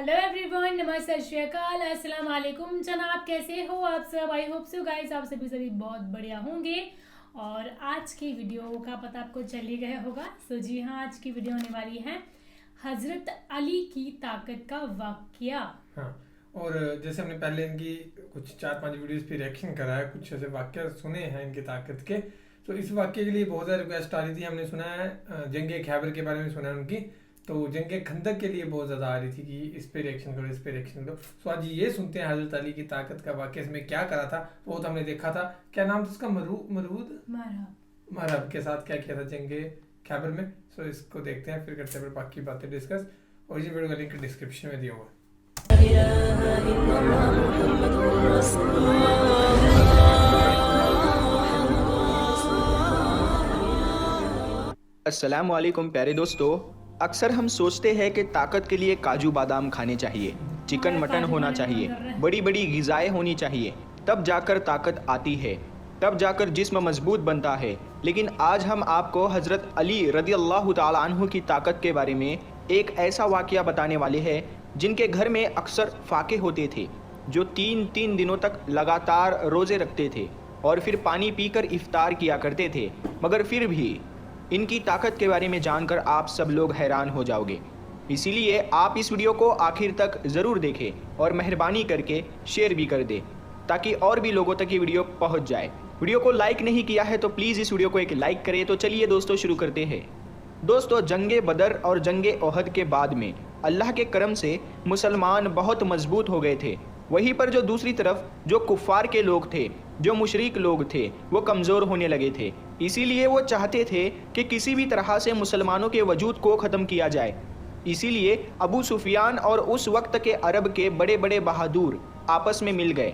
Hello everyone, नमस्ते, सत श्री अकाल, अस्सलाम वालेकुम जनाब। कैसे हो आप सब? आई होप सो गाइस आप सभी बहुत बढ़िया होंगे। और आज की वीडियो का पता आपको चल ही गया होगा। सो जी हाँ, आज की वीडियो होने वाली है हजरत अली की ताकत का वाकया। हाँ, और जैसे हमने पहले इनकी कुछ 4-5 वीडियोस पे रिएक्शन करा है, कुछ ऐसे वाक्य सुने हैं इनकी ताकत के। तो इस वाक्य के लिए बहुत ज़्यादा रिक्वेस्ट आ रही थी। हमने सुना है जंग खैबर के बारे में सुना है उनकी, तो जंग खंदक के लिए बहुत ज़्यादा आ रही थी कि इस पे रिएक्शन करो, इस पे रिएक्शन करो। तो आज ये सुनते हैं हजरत अली की ताकत का वाक्य। इसमें क्या करा था वो तो हमने देखा था। क्या नाम था उसका? मरूद मरहब के साथ क्या किया था जंग खैबर में। सो इसको देखते हैं, फिर करते हैं बाकी बातें डिस्कस। और ये वीडियो का लिंक डिस्क्रिप्शन में दिया हुआ है। अस्सलाम वालेकुम प्यारे दोस्तों। अक्सर हम सोचते हैं कि ताकत के लिए काजू बादाम खाने चाहिए, चिकन मटन होना चाहिए, बड़ी बड़ी ग़िज़ाएँ होनी चाहिए, तब जाकर ताकत आती है, तब जाकर जिस्म मजबूत बनता है। लेकिन आज हम आपको हज़रत अली रज़ी अल्लाह ताला अन्हु की ताकत के बारे में एक ऐसा वाक़या बताने वाले हैं जिनके घर में अक्सर फाके होते थे, जो 3-3 दिनों तक लगातार रोज़े रखते थे और फिर पानी पीकर इफ्तार किया करते थे। मगर फिर भी इनकी ताकत के बारे में जानकर आप सब लोग हैरान हो जाओगे। इसीलिए आप इस वीडियो को आखिर तक ज़रूर देखें और मेहरबानी करके शेयर भी कर दें ताकि और भी लोगों तक ये वीडियो पहुंच जाए। वीडियो को लाइक नहीं किया है तो प्लीज़ इस वीडियो को एक लाइक करें। तो चलिए दोस्तों शुरू करते हैं। दोस्तों, जंगे बदर और जंगे ओहद के बाद में अल्लाह के करम से मुसलमान बहुत मजबूत हो गए थे। वहीं पर जो दूसरी तरफ जो कुफ़ार के लोग थे, जो मुशरिक लोग थे, वो कमज़ोर होने लगे थे। इसीलिए वो चाहते थे कि किसी भी तरह से मुसलमानों के वजूद को ख़त्म किया जाए। इसीलिए अबू सुफियान और उस वक्त के अरब के बड़े बड़े बहादुर आपस में मिल गए।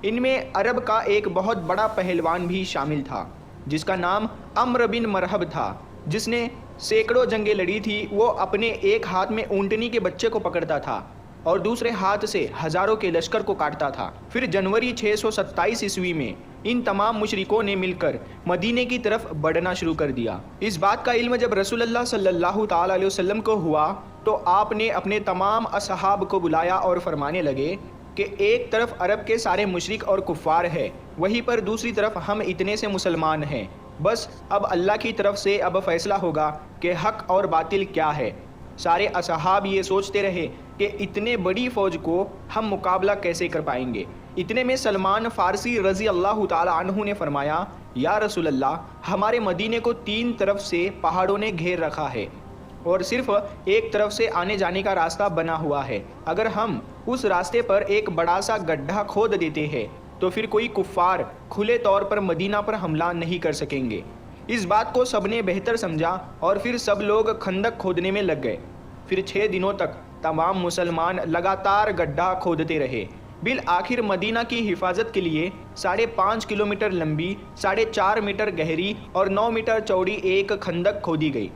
इनमें अरब का एक बहुत बड़ा पहलवान भी शामिल था जिसका नाम अम्र बिन मरहब था, जिसने सैकड़ों जंगें लड़ी थी। वो अपने एक हाथ में ऊँटनी के बच्चे को पकड़ता था और दूसरे हाथ से हज़ारों के लश्कर को काटता था। फिर जनवरी 627 ईस्वी में इन तमाम मुशरिकों ने मिलकर मदीने की तरफ बढ़ना शुरू कर दिया। इस बात का इल्म जब रसूलुल्लाह सल्लल्लाहु ताला अलैहि वसल्लम को हुआ तो आपने अपने तमाम असहाब को बुलाया और फरमाने लगे कि एक तरफ अरब के सारे मुशरिक और कुफ़ार है, वहीं पर दूसरी तरफ हम इतने से मुसलमान हैं। बस अब अल्लाह की तरफ से अब फैसला होगा कि हक़ और बातिल क्या है। सारे असहाब ये सोचते रहे कि इतने बड़ी फ़ौज को हम मुकाबला कैसे कर पाएंगे। इतने में सलमान फ़ारसी रज़ी अल्लाह ताला अन्हु ने फरमाया, या रसूल अल्लाह, हमारे मदीने को 3 तरफ से पहाड़ों ने घेर रखा है और सिर्फ एक तरफ से आने जाने का रास्ता बना हुआ है। अगर हम उस रास्ते पर एक बड़ा सा गड्ढा खोद देते हैं तो फिर कोई कुफ़ार खुले तौर पर मदीना पर हमला नहीं कर सकेंगे। इस बात को सबने बेहतर समझा और फिर सब लोग खंदक खोदने में लग गए। फिर 6 दिनों तक तमाम मुसलमान लगातार गड्ढा खोदते रहे। बिल आखिर मदीना की हिफाजत के लिए 5.5 किलोमीटर लंबी, 4.5 मीटर गहरी और 9 मीटर चौड़ी एक खंदक खोदी गई।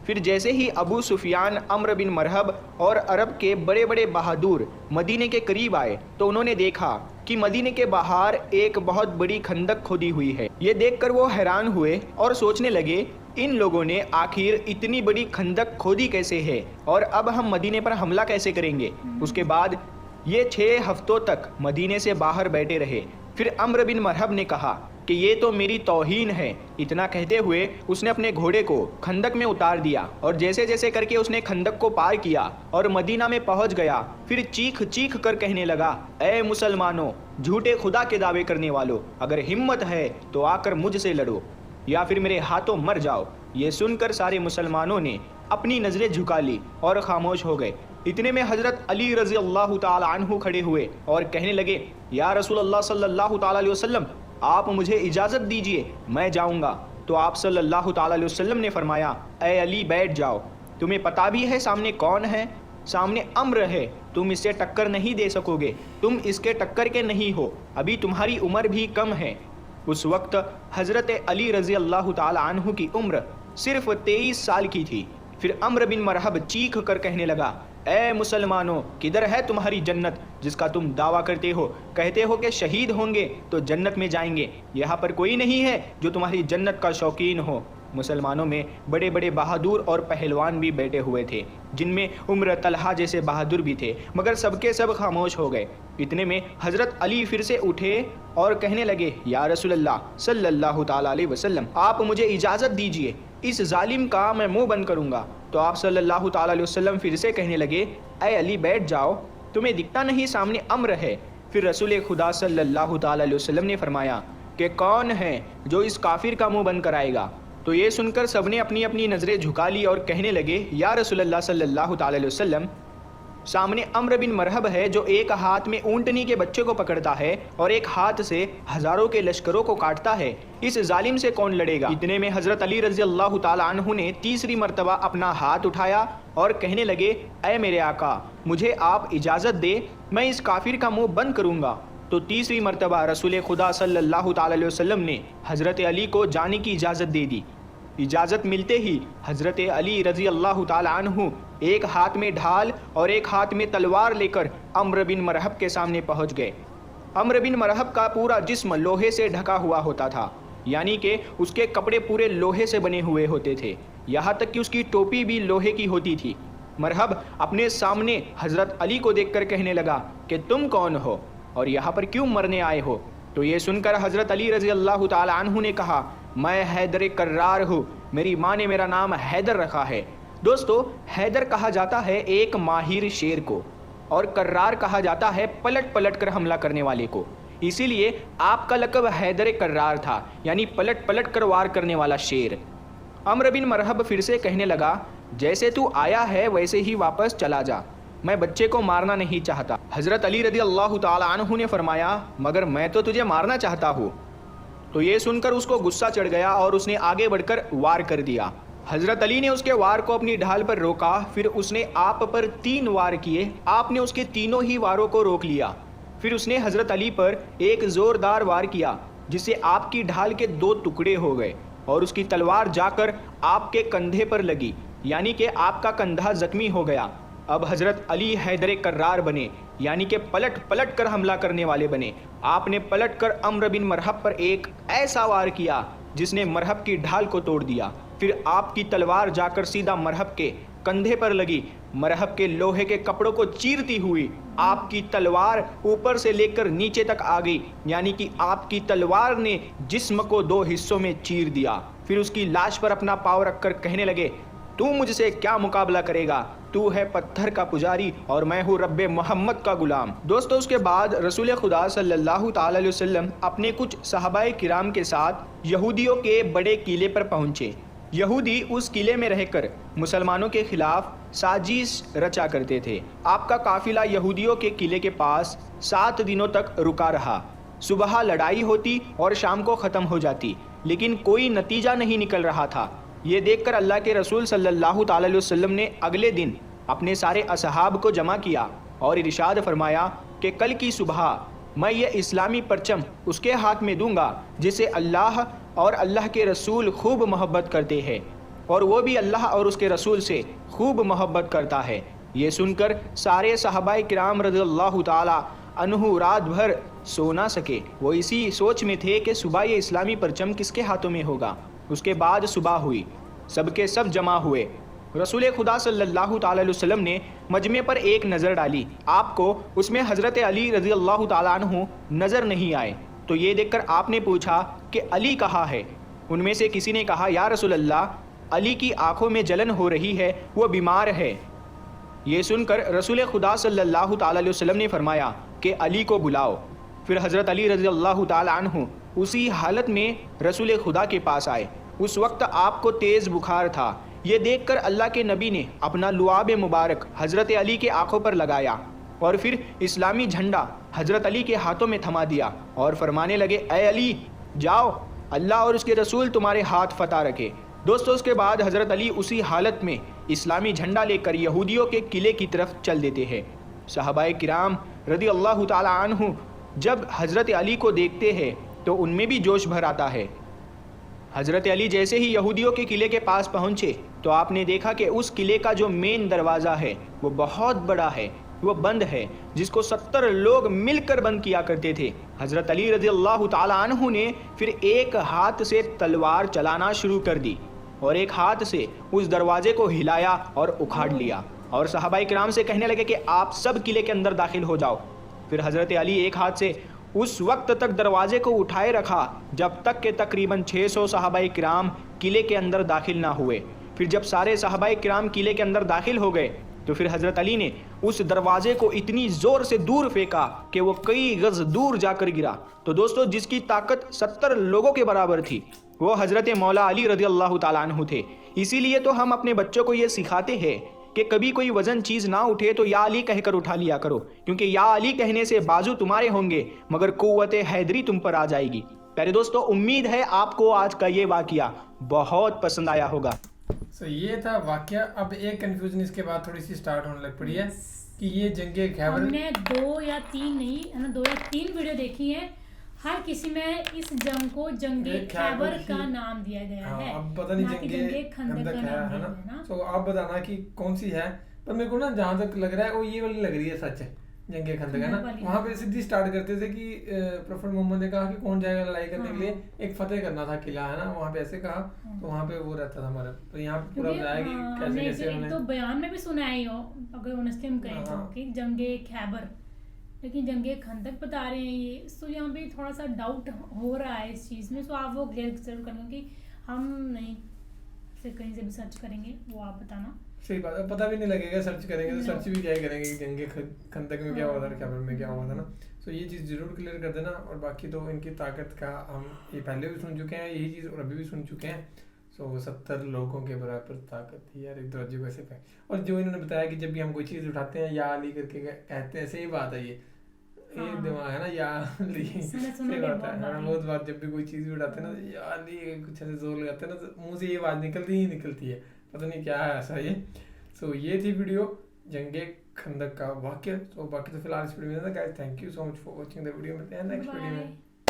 फिर जैसे ही अबू सुफियान, अम्र बिन मरहब और अरब के बड़े बड़े बहादुर मदीने के करीब आए तो उन्होंने देखा कि मदीने के बाहर एक बहुत बड़ी खंदक खोदी हुई है। ये देखकर वो हैरान हुए और सोचने लगे, इन लोगों ने आखिर इतनी बड़ी खंदक खोदी कैसे है और अब हम मदीने पर हमला कैसे करेंगे। उसके बाद ये 6 हफ्तों तक मदीने से बाहर बैठे रहे। फिर अम्र बिन मरहब ने कहा कि ये तो मेरी तौहीन है। इतना कहते हुए उसने अपने घोड़े को खंदक में उतार दिया और जैसे जैसे करके उसने खंदक को पार किया और मदीना में पहुंच गया। फिर चीख चीख कर कहने लगा, ऐ मुसलमानों, झूठे खुदा के दावे करने वालों, अगर हिम्मत है तो आकर मुझसे लड़ो या फिर मेरे हाथों मर जाओ। ये सुनकर सारे मुसलमानों ने अपनी नज़रें झुका ली और खामोश हो गए। इतने में हज़रत अली रज़ी अल्लाह ताला अन्हु खड़े हुए और कहने लगे, या रसूल अल्लाह सल्लल्लाहु ताला अलैहि वसल्लम, आप मुझे इजाज़त दीजिए, मैं जाऊंगा। तो आप सल्लल्लाहु ताला अलैहि वसल्लम ने फरमाया, ऐ अली, बैठ जाओ। तुम्हें पता भी है सामने कौन है? सामने अम्र है। तुम इससे टक्कर नहीं दे सकोगे, तुम इसके टक्कर के नहीं हो, अभी तुम्हारी उम्र भी कम है। उस वक्त हज़रत अली रज़ी अल्लाह ताला अन्हु की उम्र सिर्फ 23 साल की थी। फिर अम्र बिन मरहब चीख कर कहने लगा, ऐ मुसलमानों, किधर है तुम्हारी जन्नत जिसका तुम दावा करते हो? कहते हो कि शहीद होंगे तो जन्नत में जाएंगे। यहाँ पर कोई नहीं है जो तुम्हारी जन्नत का शौकीन हो। मुसलमानों में बड़े बड़े बहादुर और पहलवान भी बैठे हुए थे, जिनमें उम्र तलहा जैसे बहादुर भी थे, मगर सबके सब खामोश हो गए। इतने में हज़रत अली फिर से उठे और कहने लगे, या रसूलल्लाह सल्लल्लाहु ताला अलैहि वसल्लम, आप मुझे इजाज़त दीजिए, इस जालिम का मैं मुंह बंद करूँगा। तो आप सल्लल्लाहु ताला अलैहि वसल्लम फिर से कहने लगे, ऐ अली बैठ जाओ, तुम्हें दिखता नहीं सामने अम्र है। फिर रसूल खुदा सल्लल्लाहु ताला अलैहि वसल्लम ने फरमाया कि कौन है जो इस काफिर का मुंह बंद कराएगा। तो ये सुनकर सबने अपनी अपनी नज़रें झुका ली और कहने लगे, या रसूलल्लाह सल्लल्लाहु ताला अलैहि वसल्लम, सामने अम्र बिन मरहब है जो एक हाथ में ऊंटनी के बच्चे को पकड़ता है और एक हाथ से हजारों के लश्करों को काटता है, इस जालिम से कौन लड़ेगा। इतने में हज़रत अली रज़ी अल्लाह ताला अन्हु ने तीसरी मर्तबा अपना हाथ उठाया और कहने लगे, ऐ मेरे आका, मुझे आप इजाज़त दे, मैं इस काफिर का मुंह बंद करूँगा। तो तीसरी मर्तबा रसूल खुदा सल्लल्लाहु ताला अलैहि वसल्लम ने हज़रत अली को जाने की इजाज़त दे दी। इजाज़त मिलते ही हज़रत अली रज़ी अल्लाह ताला अन्हु एक हाथ में ढाल और एक हाथ में तलवार लेकर अम्र बिन मरहब के सामने पहुंच गए। अम्र बिन मरहब का पूरा जिस्म लोहे से ढका हुआ होता था, यानी कि उसके कपड़े पूरे लोहे से बने हुए होते थे, यहाँ तक कि उसकी टोपी भी लोहे की होती थी। मरहब अपने सामने हज़रत अली को देखकर कहने लगा कि तुम कौन हो और यहाँ पर क्यों मरने आए हो। तो ये सुनकर हज़रत अली रज़ी अल्लाह ताला अन्हु ने कहा, मैं हैदर कर्रार हूँ, मेरी माँ ने मेरा नाम हैदर रखा है। दोस्तों, हैदर कहा जाता है एक माहिर शेर को, और कर्रार कहा जाता है पलट पलट कर हमला करने वाले को। इसीलिए आपका लक़ब हैदर कर्रार था, यानी पलट पलट कर वार करने वाला शेर। अम्र बिन मरहब फिर से कहने लगा, जैसे तू आया है वैसे ही वापस चला जा, मैं बच्चे को मारना नहीं चाहता। हज़रत अली रज़ी अल्लाह ताला अन्हु ने फरमाया, मगर मैं तो तुझे मारना चाहता हूँ। तो ये सुनकर उसको गुस्सा चढ़ गया और उसने आगे बढ़कर वार कर दिया। हज़रत अली ने उसके वार को अपनी ढाल पर रोका, फिर उसने आप पर 3 वार किए, आपने उसके तीनों ही वारों को रोक लिया। फिर उसने हज़रत अली पर एक ज़ोरदार वार किया, जिससे आपकी ढाल के 2 टुकड़े हो गए और उसकी तलवार जाकर आपके कंधे पर लगी, यानी कि आपका कंधा जख्मी हो गया। अब हज़रत अली हैदर कर्रार बने, यानी कि पलट पलट कर हमला करने वाले बने। आपने पलट कर अम्र बिन मरहब पर एक ऐसा वार किया जिसने मरहब की ढाल को तोड़ दिया। फिर आपकी तलवार जाकर सीधा मरहब के कंधे पर लगी, मरहब के लोहे के कपड़ों को चीरती हुई आपकी तलवार ऊपर से लेकर नीचे तक आ गई, यानी कि आपकी तलवार ने जिस्म को 2 हिस्सों में चीर दिया। फिर उसकी लाश पर अपना पाँव रखकर कहने लगे, तू मुझसे क्या मुकाबला करेगा, तू है पत्थर का पुजारी और मैं हूँ रब्बे मोहम्मद का गुलाम। दोस्तों, उसके बाद रसूल खुदा सल्लल्लाहु ताला अलैहि वसल्लम अपने कुछ सहाबाए किराम के साथ यहूदियों के बड़े किले पर पहुँचे। यहूदी उस किले में रहकर मुसलमानों के खिलाफ साजिश रचा करते थे। आपका काफिला यहूदियों के किले के पास 7 दिनों तक रुका रहा। सुबह लड़ाई होती और शाम को ख़त्म हो जाती, लेकिन कोई नतीजा नहीं निकल रहा था। ये देखकर अल्लाह के रसूल सल्लल्लाहु ताला अलैहि वसल्लम ने अगले दिन अपने सारे असहाब को जमा किया और इरशाद फरमाया कि कल की सुबह मैं ये इस्लामी परचम उसके हाथ में दूंगा जिसे अल्लाह और अल्लाह के रसूल खूब मोहब्बत करते हैं, और वो भी अल्लाह और उसके रसूल से खूब मोहब्बत करता है। ये सुनकर सारे सहाबाए किराम रज़ियल्लाहु ताला अन्हु रात भर सो ना सके। वो इसी सोच में थे कि सुबह ये इस्लामी परचम किसके हाथों में होगा। उसके बाद सुबह हुई, सबके सब जमा हुए। रसूल खुदा सल्लल्लाहु ताला अलैहि वसल्लम ने मजमे पर एक नज़र डाली, आपको उसमें हज़रत अली रज़ी अल्लाह ताला अन्हु नज़र नहीं आए। तो ये देखकर आपने पूछा कि अली कहाँ है। उनमें से किसी ने कहा, या रसूल अल्लाह, अली की आंखों में जलन हो रही है, वो बीमार है। ये सुनकर रसूल खुदा सल्लल्लाहु ताला अलैहि वसल्लम ने फरमाया कि अली को बुलाओ। फिर हज़रत अली रज़ी अल्लाह ताला अन्हु उसी हालत में रसूल खुदा के पास आए। उस वक्त आपको तेज़ बुखार था। ये देखकर अल्लाह के नबी ने अपना लुआब मुबारक हज़रत अली के आँखों पर लगाया और फिर इस्लामी झंडा हज़रत अली के हाथों में थमा दिया और फरमाने लगे, ए अली जाओ, अल्लाह और उसके रसूल तुम्हारे हाथ फतह रखे। दोस्तों, उसके बाद हज़रत अली उसी हालत में इस्लामी झंडा लेकर यहूदियों के किले की तरफ चल देते हैं। सहाबाए किराम रज़ी अल्लाह ताला अन्हु जब हज़रत अली को देखते हैं तो उनमें भी जोश भर आता है। हज़रत अली जैसे ही यहूदियों के किले के पास पहुँचे तो आपने देखा कि उस किले का जो मेन दरवाज़ा है वो बहुत बड़ा है, वो बंद है, जिसको 70 लोग मिलकर बंद किया करते थे। हज़रत अली रज़ी अल्लाह ताला अन्हु ने फिर एक हाथ से तलवार चलाना शुरू कर दी और एक हाथ से उस दरवाजे को हिलाया और उखाड़ लिया और सहाबाए किराम से कहने लगे कि आप सब किले के अंदर दाखिल हो जाओ। फिर हज़रत अली एक हाथ से उस वक्त तक दरवाजे को उठाए रखा जब तक कि तकरीबन 600 सहाबाए किराम किले के अंदर दाखिल ना हुए। फिर जब सारे सहाबाए किराम किले के अंदर दाखिल हो गए तो फिर हज़रत अली ने उस दरवाजे को इतनी ज़ोर से दूर फेंका कि वो कई गज़ दूर जाकर गिरा। तो दोस्तों, जिसकी ताकत 70 लोगों के बराबर थी वो हज़रत मौला अली रज़ी अल्लाह ताला अन्हु थे। इसीलिए तो हम अपने बच्चों को ये सिखाते हैं कि कभी कोई वज़न चीज़ ना उठे तो या अली कहकर उठा लिया करो, क्योंकि या अली कहने से बाजू तुम्हारे होंगे मगर कुव्वत हैदरी तुम पर आ जाएगी। प्यारे दोस्तों, उम्मीद है आपको आज का ये वाक़या बहुत पसंद आया होगा। ये था वाकया। अब एक कंफ्यूजन इसके बाद थोड़ी सी स्टार्ट होने लग पड़ी है कि ये जंगे खैबर, हमने 2 या 3 नहीं है ना 2 या 3 वीडियो देखी है, हर किसी में इस जंग को जंगे खैबर का नाम दिया गया है। अब पता नहीं जंगे खंदक है ना। तो आप बताना कि कौन सी है, पर मेरे को ना जहाँ तक लग रहा है वो ये वाली लग रही है सच है, जंगे खंदक है ना। वहाँ पे सीधी स्टार्ट करते थे कि प्रोफेट मोहम्मद ने कहा कि कौन जाएगा लड़ाई करने के लिए, एक फतेह करना था किला है ना, वहाँ पे ऐसे कहा, तो वहाँ पे वो रहता था हमारा। तो यहाँ पे पूरा बताया कि कैसे कैसे तो बयान में भी सुना है अगर ऑनेस्टली हम कहें तो कि जंगे खैबर, लेकिन जंगे खंदक बता रहे हैं ये। तो यहाँ पे थोड़ा सा डाउट हो रहा है इस चीज़ में। तो आप वो क्लियर जरूर करेंगे कि हम नहीं से कहीं से भी सर्च करेंगे, वो आप बताना। सही बात है, पता भी नहीं लगेगा सर्च करेंगे तो सर्च भी क्या करेंगे कि जंगे खंदक में क्या हुआ था, खैबर में क्या हुआ था ना। तो ये चीज़ जरूर क्लियर कर देना। और बाकी तो इनकी ताकत का हम ये पहले भी सुन चुके हैं यही चीज़, और अभी भी सुन चुके हैं। सो 70 लोगों के बराबर ताकत थी यार, एक दरवाजे को ऐसे फेंक। और जो इन्होंने बताया कि जब भी हम कोई चीज़ उठाते हैं या अली करके कहते हैं, सही बात है ये दिमाग है ना, या अली सही बात है। बहुत बार जब भी कोई चीज़ भी उठाते हैं ना, या अली कुछ ऐसे जोर लगाते हैं ना, तो मुँह से ये आवाज़ निकलती ही निकलती है, पता नहीं क्या है ऐसा ये। सो ये थी वीडियो जंगे खंदक का वाक़या। तो बाकी तो फिलहाल इस वीडियो में था guys. Thank you so much for watching the video. मिलते हैं नेक्स्ट वीडियो में।